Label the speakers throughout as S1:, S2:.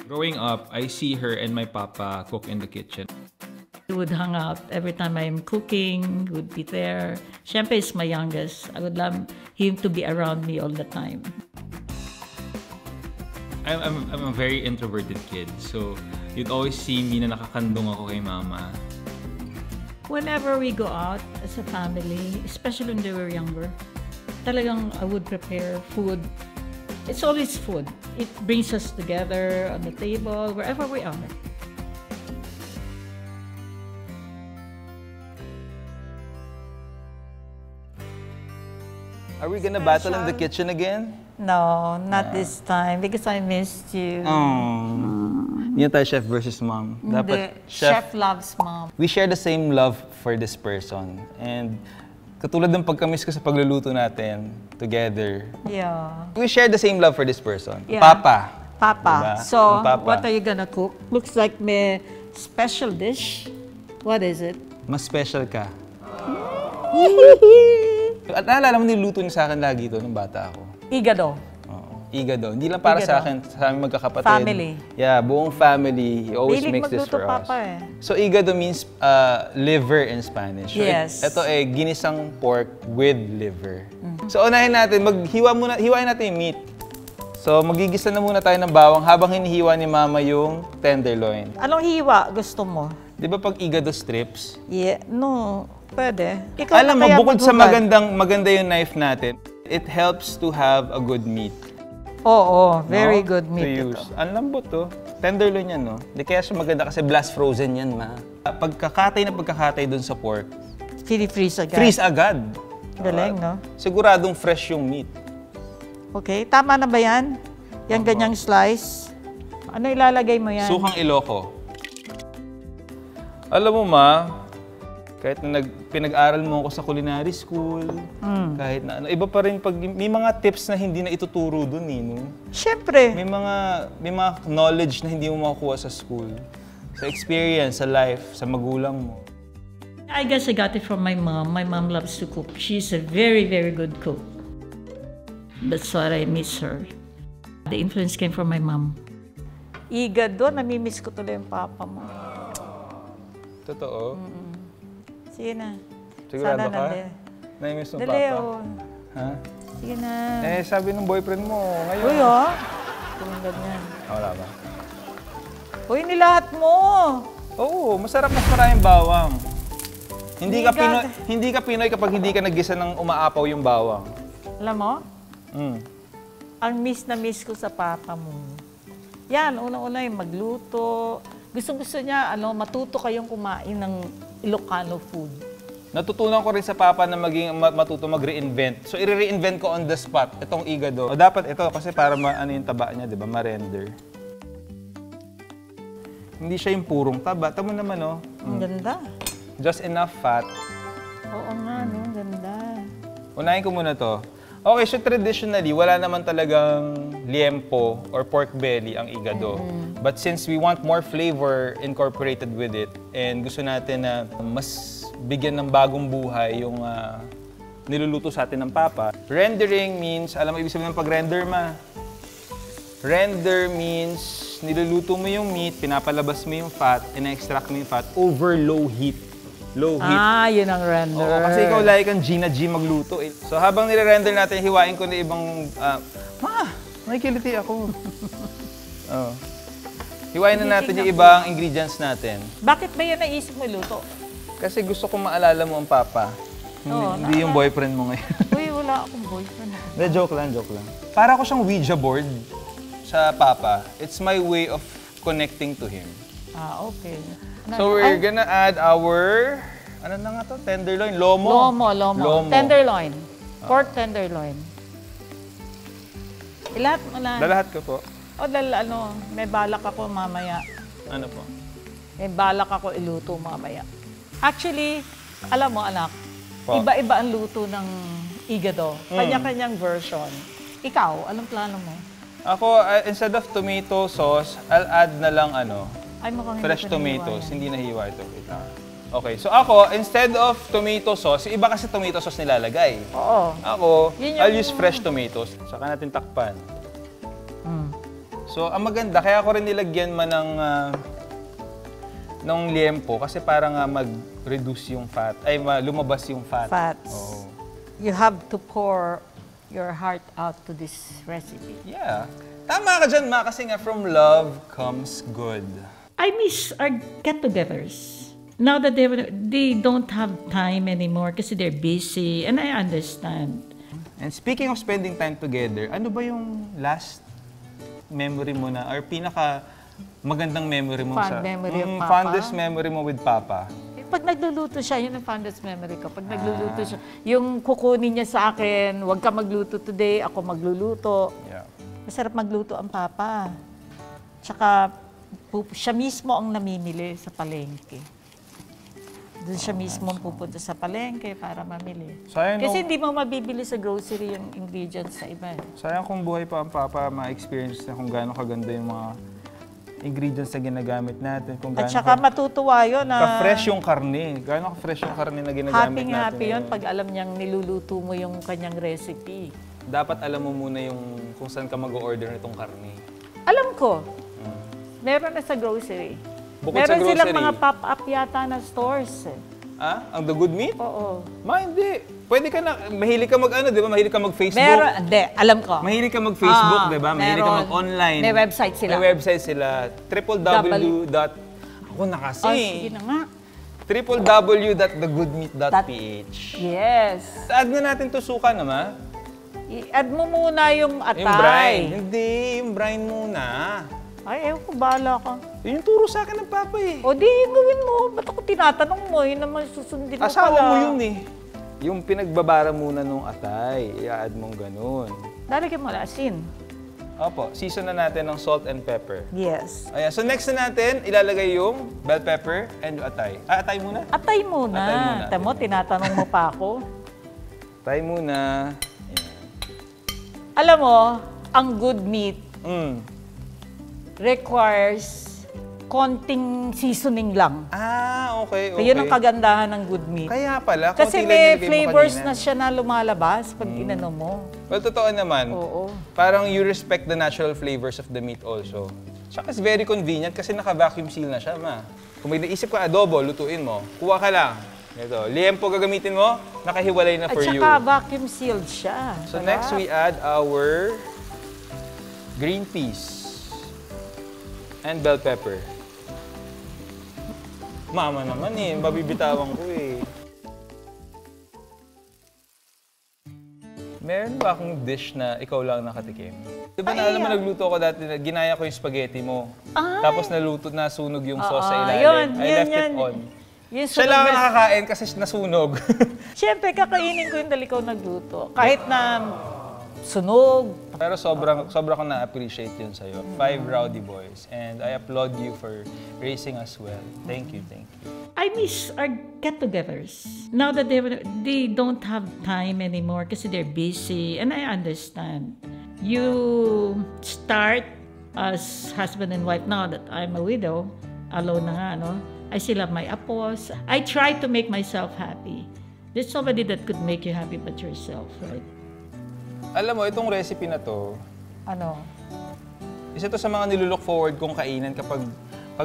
S1: Growing up, I see her and my papa cook in the kitchen.
S2: We would hang out every time I'm cooking, would be there. Siyempre is my youngest. I would love him to be around me all the time.
S1: I'm a very introverted kid, so you'd always see me na nakakandong ako kay mama.
S2: Whenever we go out as a family, especially when they were younger, talagang I would prepare food. It's always food. It brings us together on the table, wherever we are.
S3: Are we gonna battle in the kitchen again?
S2: No, not this time because I missed you.
S3: Hindi na tayo chef versus mom.
S2: Dapat chef loves mom.
S3: We share the same love for this person. And katulad ng pagkamiss ko sa pagluluto natin together.
S2: Yeah.
S3: We share the same love for this person.
S2: Yeah.
S3: Papa.
S2: Papa.
S3: Diba?
S2: So,
S3: Papa.
S2: what are you gonna cook? Looks like may special dish. What is it?
S3: Mas special ka. At naalala mo, niluto niya sa akin lagi ito nung bata ako.
S2: Igado.
S3: Oo. Igado. Hindi lang para sa akin, sa aming magkakapatid.
S2: Family.
S3: Yeah, buong family. He always
S2: Hilig
S3: makes this
S2: magluto
S3: for
S2: papa
S3: us.
S2: eh.
S3: So, igado means liver in Spanish. So,
S2: Yes.
S3: Ito ginisang pork with liver. So, unahin natin, hiwain natin yung meat. So, magigisa na muna tayo ng bawang habang hinihiwa ni mama yung tenderloin.
S2: Anong hiwa gusto mo?
S3: Di ba pag igado strips?
S2: Yeah, no. Pwede. Ikaw
S3: Alam mo,
S2: na kaya
S3: bukod sa
S2: maghubad.
S3: maganda yung knife natin, it helps to have a good meat.
S2: Oo, very
S3: No?
S2: good meat
S3: To
S2: ito.
S3: use. Ang lambot to. Tenderloin yan, no? Di kaya siya maganda kasi blast frozen yan, ma. Pagkakatay dun sa pork,
S2: Freeze agad.
S3: freeze agad.
S2: Galing, no?
S3: Siguradong fresh yung meat.
S2: Okay, tama na ba yan? Yung ganyang slice? Ano ilalagay mo yan?
S3: Sukang Ilocos. Alam mo, ma, kahit na pinag-aral mo ako sa culinary school, kahit na ano, iba pa rin pag may mga tips na hindi na ituturo dun eh, no?
S2: Siyempre.
S3: May mga knowledge na hindi mo makukuha sa school. Sa experience, sa life, sa magulang mo.
S2: I guess I got it from my mom. My mom loves to cook. She's a very, very good cook. That's why I miss her. The influence came from my mom. Igado, namimiss ko tuloy yung papa mo.
S3: Totoo?
S2: Sige na.
S3: Sigurado
S2: Sana
S3: ka?
S2: nandun.
S3: Nai-miss mo
S2: Dali,
S3: papa?
S2: oh.
S3: Ha?
S2: Sige na.
S3: Eh, sabi ng boyfriend mo, ngayon.
S2: Uy, oh. Kung ganyan.
S3: Wala ba?
S2: Uy, nilahat mo.
S3: Oo, masarap mas maraming bawang. Hindi ka
S2: Hindi ka-
S3: hindi ka Pinoy kapag hindi ka naggisa ng umaapaw yung bawang.
S2: Alam mo,
S3: Mm.
S2: ang miss na miss ko sa papa mo. Yan, una-una yung magluto. Gusto-gusto niya, matuto kayong kumain ng Ilocano food.
S3: Natutunan ko rin sa papa na matuto mag-reinvent. So, i-reinvent ko on the spot itong igado. O dapat ito kasi para yung taba niya, di ba? Ma-render. Hindi siya yung purong taba. Tama naman, oh.
S2: Ang ganda.
S3: Just enough fat.
S2: Oo nga, no? Ang ganda.
S3: Unahin ko muna to. Okay, so traditionally, wala naman talagang liempo or pork belly ang igado. But since we want more flavor incorporated with it, and gusto natin na mas bigyan ng bagong buhay yung niluluto sa atin ng papa, rendering means, alam mo ibig sabihin ng pag-render, ma? Render means niluluto mo yung meat, pinapalabas mo yung fat, ina-extract mo yung fat over low heat. Low heat.
S2: Ah, yun ang render.
S3: Oo, kasi ikaw lagi kang Gina G magluto eh. So habang nire-render natin, hiwain ko na ibang... nakikiliti ako. Oh. Hiwain na natin yung ibang ingredients natin.
S2: Bakit ba yan naisip mo iluto?
S3: Kasi gusto kong maalala mo ang papa. Hindi yung boyfriend mo ngayon.
S2: Uy, wala akong boyfriend.
S3: Hindi, joke lang. Para ko siyang Ouija board sa papa. It's my way of connecting to him.
S2: Ah, okay.
S3: So we're gonna add our... Ano na nga to? Tenderloin? Lomo?
S2: Lomo. Tenderloin. Pork tenderloin. Ilahat mo na.
S3: Lalahat ko po.
S2: O, may balak ako mamaya.
S3: Ano po?
S2: May balak ako iluto mamaya. Actually, alam mo anak,
S3: Po.
S2: iba-iba ang luto ng igado. Kanya-kanyang version. Ikaw, anong plano mo?
S3: Ako, instead of tomato sauce, I'll add na lang
S2: Ay, mukhang
S3: fresh
S2: hindi ko nahiwa
S3: tomatoes.
S2: yan.
S3: Hindi nahiwa ito. Wait lang. Okay, so ako, instead of tomato sauce, yung iba kasi tomato sauce nilalagay.
S2: Oo.
S3: Ako,
S2: Yun yung-
S3: I'll use fresh tomatoes. Saka natin takpan. So, ang maganda, kaya ko rin nilagyan man ng liempo kasi para nga mag-reduce yung fat, ay lumabas yung fat.
S2: Fats.
S3: Oo.
S2: You have to pour your heart out to this recipe.
S3: Yeah. Tama ka dyan, Ma, kasi nga from love comes good.
S2: I miss our get-togethers. Now that they don't have time anymore kasi they're busy, and I understand.
S3: And speaking of spending time together, ano ba yung last memory mo na, or pinaka magandang memory mo fondest memory mo with Papa?
S2: Pag nagluluto siya, yun ang fondest memory ko. Pag nagluluto siya, yung kukunin niya sa akin, huwag ka magluto today, ako magluluto.
S3: Yeah.
S2: Masarap magluto ang Papa. Tsaka, siya mismo ang namimili sa palengke. Doon siya mismo pupunta sa palengke para mamili.
S3: Sayang
S2: Kasi hindi mo mabibili sa grocery yung ingredients sa iba.
S3: Sayang kung buhay pa ang Papa, ma-experience na kung gaano kaganda yung mga ingredients na ginagamit natin. Kung
S2: At saka matutuwa yun na
S3: ka-fresh yung karne. Gaano ka-fresh yung karne na ginagamit natin.
S2: happy yun pag alam niyang niluluto mo yung kanyang recipe.
S3: Dapat alam mo muna yung kung saan ka mag-order nitong karne.
S2: Alam ko. Meron na sa grocery.
S3: Bukod
S2: Meron
S3: sa grocery.
S2: silang mga pop-up yata na stores.
S3: Ah? Ang The Good Meat?
S2: Oo.
S3: Ma, hindi. Pwede ka na, mahilig ka mag-ano, di ba? Mahilig ka mag-Facebook.
S2: Meron, hindi, alam ko.
S3: Mahilig ka mag-Facebook, di ba? Mahilig ka
S2: meron.
S3: mag-online.
S2: May website sila.
S3: May website sila. Ako na kasi.
S2: Oh, sige na nga.
S3: www.thegoodmeat.ph.
S2: Yes.
S3: Add na natin to suka naman.
S2: I-add mo muna yung atay.
S3: Yung brine. Hindi, yung brine muna.
S2: Ay, ewan ko, bahala ka.
S3: Yun yung turo sa akin ng Papa eh.
S2: O di, gawin mo. Ba't ako tinatanong mo? Yun naman susundin mo
S3: Asawa
S2: pala.
S3: mo yun eh. Yung pinagbabara muna nung atay, i-add mong ganun.
S2: Lalagyan mo asin.
S3: Opo, season na natin ng salt and pepper.
S2: Yes.
S3: Ayan, so next na natin, ilalagay yung bell pepper and yung atay. Ah, atay muna?
S2: Atay muna.
S3: Atay muna.
S2: Tamo, tinatanong mo pa ako.
S3: Atay muna.
S2: Alam mo, ang good meat
S3: Mm.
S2: requires konting seasoning lang.
S3: Ah, okay, okay.
S2: Kaya yun ang kagandahan ng good meat.
S3: Kaya pala,
S2: Kasi
S3: konti lang
S2: may
S3: nilagay mo
S2: flavors
S3: kanina.
S2: na siya na lumalabas pag inano mo.
S3: Well, totoo naman.
S2: Oo.
S3: Parang you respect the natural flavors of the meat also. Tsaka it's very convenient kasi naka-vacuum seal na siya, Ma. Kung may naisip ka adobo, lutuin mo. Kuha ka lang. Ito, liempo gagamitin mo, nakahiwalay na
S2: At
S3: for you.
S2: saka vacuum sealed siya.
S3: So next, we add our green peas and bell pepper. Mama naman eh, babibitawan ko eh. Meron ba akong dish na ikaw lang nakatikim? Di ba naalala mo nagluto ako dati, ginaya ko yung spaghetti mo. Tapos nasunog yung sauce sa ilalim. I left it on. Siya lang ang nakakain kasi nasunog.
S2: Siyempre, kakainin ko yung dali ko nagluto. Kahit na sunog.
S3: Pero sobrang ko na-appreciate yun sa'yo. 5 rowdy boys. And I applaud you for raising us well. Thank you, thank you.
S2: I miss our get-togethers. Now that they don't have time anymore kasi they're busy, and I understand. You start as husband and wife now that I'm a widow, alone na nga, no? I still have my apos. I try to make myself happy. There's somebody that could make you happy but yourself, right?
S3: Alam mo, itong recipe na to,
S2: Ano?
S3: isa to sa mga nilulook forward kong kainan kapag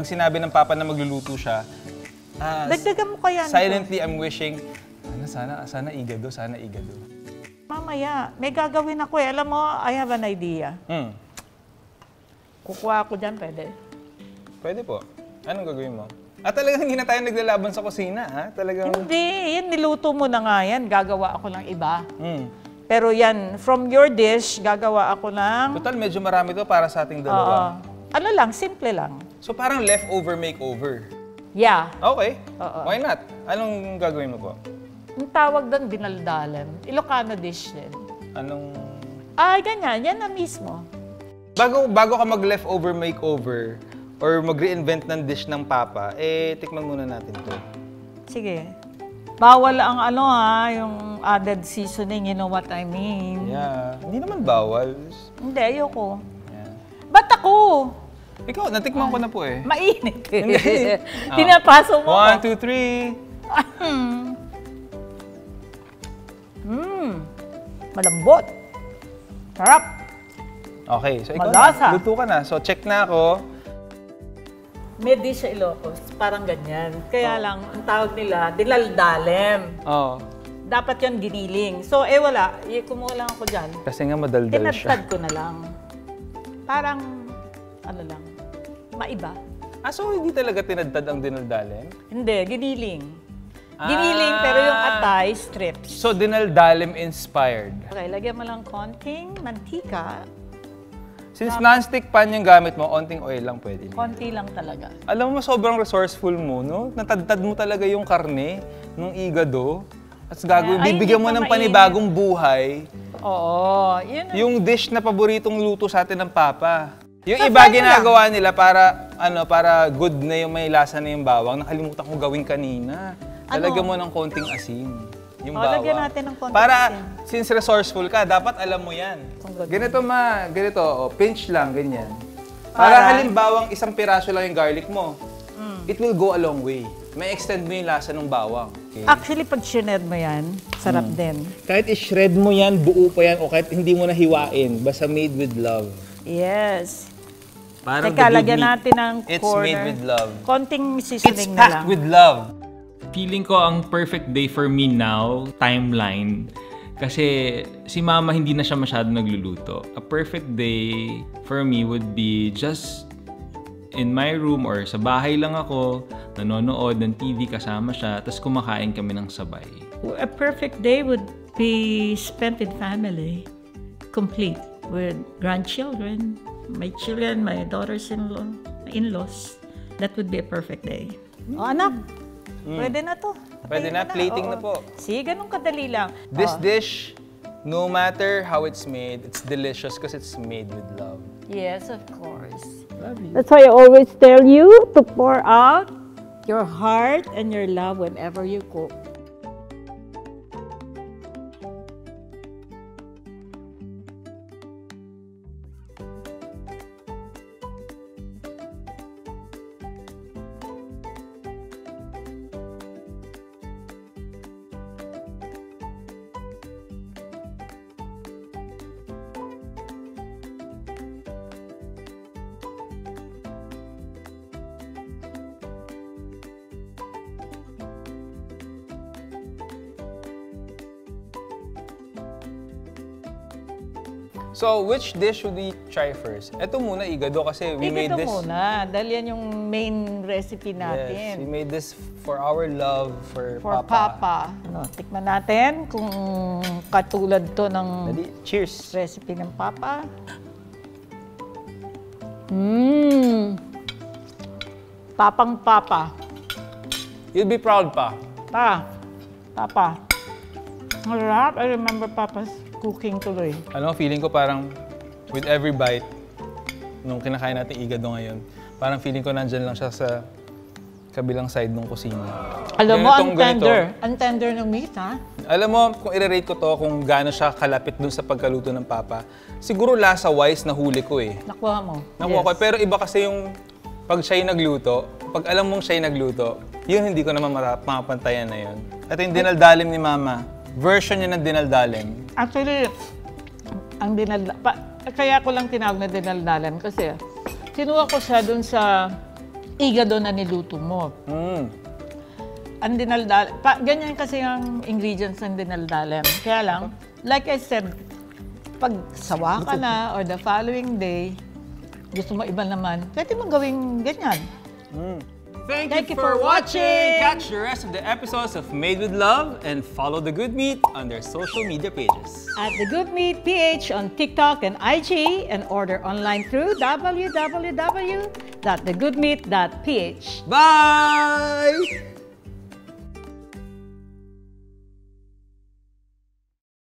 S3: sinabi ng Papa na magluluto siya.
S2: Dagdagan mo kaya nito.
S3: Silently, I'm wishing, sana igado, sana igado.
S2: Mamaya, may gagawin ako eh. Alam mo, I have an idea. Kukuha ako dyan, pwede?
S3: Pwede po. Anong gagawin mo? Talagang hindi na tayo naglalaban sa kusina, ha? Talagang...
S2: Hindi, yan, niluto mo na nga yan. Gagawa ako ng iba. Pero yan, from your dish, gagawa ako ng...
S3: Total, medyo marami to para sa ating dalawa.
S2: Ano lang, simple lang.
S3: So parang leftover makeover.
S2: Yeah.
S3: Okay. Why not? Anong gagawin mo po?
S2: Ang tawag doon, dinaldalan. Ilocano dish din.
S3: Anong...
S2: Ay, ganyan. Yan na mismo.
S3: Bago ka mag-leftover makeover or mag-reinvent ng dish ng Papa, tikman muna natin to.
S2: Sige. Bawal ang yung added seasoning, you know what I mean?
S3: Yeah. Hindi naman bawal.
S2: Hindi, ayoko.
S3: Yeah.
S2: Ba't ako?
S3: Ikaw, natikman ko na po eh.
S2: Mainit eh. Tinapaso mo.
S3: 1, 2, 3.
S2: Malambot. Sarap.
S3: Okay, so ikaw
S2: Malasa.
S3: na. Luto ka na. So, check na ako.
S2: May dish sa Ilocos, parang ganyan. Kaya lang, ang tawag nila, dinaldalem.
S3: Oo.
S2: Dapat yan giniling. So, wala. Kumuha lang ako dyan.
S3: Kasi nga madaldal siya.
S2: Tinadtad ko na lang. Parang, ano lang, maiba.
S3: So hindi talaga tinadtad ang dinaldalem?
S2: Hindi, giniling. Giniling, pero yung atay, strips.
S3: So, dinaldalem inspired.
S2: Okay, lagyan mo lang konting mantika.
S3: Since non-stick pan yung gamit mo, onting oil lang pwede.
S2: Konti lang talaga.
S3: Alam mo, sobrang resourceful mo, no? Natadtad mo talaga yung karne ng igado. At gagawin,
S2: Ay,
S3: bibigyan
S2: hindi
S3: mo
S2: pa
S3: ng panibagong buhay.
S2: Oo, yun.
S3: Yung dish na paboritong luto sa atin ng Papa. Yung
S2: Sa
S3: iba
S2: saan
S3: ginagawa nila para good na yung may lasa na yung bawang. Nakalimutan ko gawin kanina. Talagyan mo ng konting asin. Yung bawang.
S2: Lagyan natin ng konting
S3: para,
S2: asin.
S3: since resourceful ka, dapat alam mo yan. Ganito ganito, pinch lang, ganyan. Para halimbawang isang piraso lang yung garlic mo, it will go a long way. May extend mo yung lasa ng bawang. Okay?
S2: Actually, pag shined mo yan, sarap din.
S3: Kahit i-shred mo yan, buo pa yan, o kahit hindi mo na hiwain, basta made with love.
S2: Yes.
S3: Parang
S2: Teka,
S3: the good
S2: lagyan
S3: meat.
S2: natin ng
S3: It's
S2: corner.
S3: made with love.
S2: Konting
S3: It's
S2: seasoning na lang.
S3: packed with love.
S1: Feeling ko ang perfect day for me now, timeline, kasi si Mama hindi na siya masyado nagluluto. A perfect day for me would be just in my room or sa bahay lang ako, nanonood ng TV kasama siya, tapos kumakain kami ng sabay.
S2: A perfect day would be spent with family, complete with grandchildren, my children, my daughters-in-law, my in-laws. That would be a perfect day. O anak, pwede na to.
S3: Pwede na, plating na
S2: Oo.
S3: po.
S2: See, ganun kadali lang.
S3: This dish, no matter how it's made, it's delicious because it's made with love.
S2: Yes, of course.
S3: Love you.
S2: That's why I always tell you to pour out your heart and your love whenever you cook.
S3: So, which dish would we try first? Ito muna, igado, kasi we made
S2: Ito
S3: this.
S2: muna, dahil yan yung main recipe
S3: Yes, we
S2: natin.
S3: made this for our love for
S2: Papa. Ano, tikman natin kung katulad to ng
S3: Dali, cheers.
S2: recipe ng Papa. Papang Papa.
S3: You'll be proud pa.
S2: Papa. Harap. I remember Papa's cooking tuloy.
S3: Feeling ko parang with every bite, nung kinakain natin igado ngayon, parang feeling ko nandyan lang siya sa kabilang side ng kusina.
S2: Alam mo,
S3: Ganitong ganito.
S2: ang tender ng meat, ha?
S3: Alam mo, kung i-rate ko to, kung gaano siya kalapit dun sa pagkaluto ng Papa, siguro lasa-wise nahuli ko eh.
S2: Nakuha mo.
S3: Nakuha ko. Pero iba kasi yung pag siya'y nagluto, pag alam mong siya'y nagluto, yun hindi ko naman mapapantayan na yun. Ito yung dinaldalim ni Mama. Version niya ng dinaldalim.
S2: Actually, ang kaya ko lang tinawag na dinaldalan kasi kinuha ko siya dun sa igado na niluto mo. Ang dinaldalan, ganyan kasi ang ingredients ng dinaldalan. Kaya lang, like I said, pag sawa ka na or the following day, gusto mo iba naman, pwede mo gawing ganyan.
S3: Thank you for watching! Catch the rest of the episodes of Made with Love and follow The Good Meat on their social media pages.
S2: At The Good Meat PH on TikTok and IG and order online through www.thegoodmeat.ph.
S3: Bye!